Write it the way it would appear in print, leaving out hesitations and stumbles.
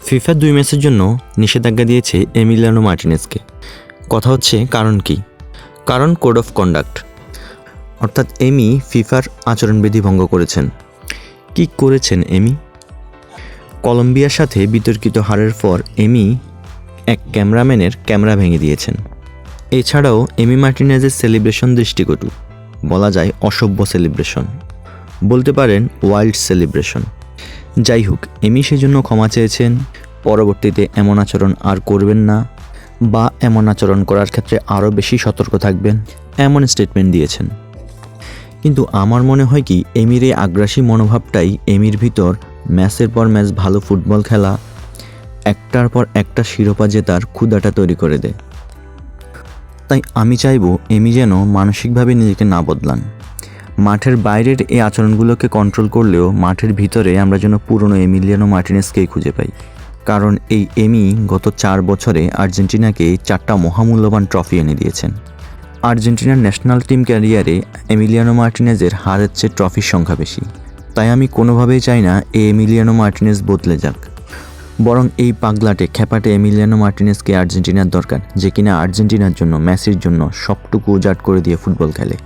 FIFA 2 ম্যাচের জন্য নিষেধাজ্ঞা দিয়েছে এমিলিয়ানো মার্টিনেজকে। কথা হচ্ছে কারণ কি? কারণ কোড অফ কন্ডাক্ট, অর্থাৎ এমি ফিফার আচরণবিধি ভঙ্গ করেছেন। কি করেছেন এমি? কলম্বিয়ার সাথে বিতর্কিত হারের পর এমি এক ক্যামেরাম্যানের ক্যামেরা ভেঙে দিয়েছেন। এছাড়াও এমি মার্টিনেজের সেলিব্রেশন দৃষ্টিকটু, বলা যায় অসভ্য সেলিব্রেশন, বলতে পারেন ওয়াইল্ড সেলিব্রেশন। যাই হোক, এমি সেজন্য ক্ষমা চেয়েছেন, পরবর্তীতে এমন আচরণ আর করবেন না বা এমন আচরণ করার ক্ষেত্রে আরও বেশি সতর্ক থাকবেন, এমন স্টেটমেন্ট দিয়েছেন। কিন্তু আমার মনে হয় কি, এমির এই আগ্রাসী মনোভাবটাই এমির ভিতর ম্যাচের পর ম্যাচ ভালো ফুটবল খেলা, একটার পর একটা শিরোপা জেতার ক্ষুধাটা তৈরি করে দেয়। তাই আমি চাইবো এমি যেন মানসিকভাবে নিজেকে না বদলান। মাঠের বাইরের এই আচরণগুলোকে কন্ট্রোল করলেও মাঠের ভিতরে আমরা যেন পুরনো এমিলিয়ানো মার্টিনেজকেই খুঁজে পাই। কারণ এই এমি গত 4 বছরে আর্জেন্টিনাকে 4টা মহামূল্যবান ট্রফি এনে দিয়েছেন। আর্জেন্টিনার ন্যাশনাল টিম ক্যারিয়ারে এমিলিয়ানো মার্টিনেজের হারের চেয়ে ট্রফির সংখ্যা বেশি। তাই আমি কোনোভাবেই চাই না এই এমিলিয়ানো মার্টিনেজ বদলে যাক, বরং এই পাগলাটে খ্যাপাটে এমিলিয়ানো মার্টিনেজকে আর্জেন্টিনার দরকার, যে কিনা আর্জেন্টিনার জন্য, মেসির জন্য সবটুকু উজাড় করে দিয়ে ফুটবল খেলে।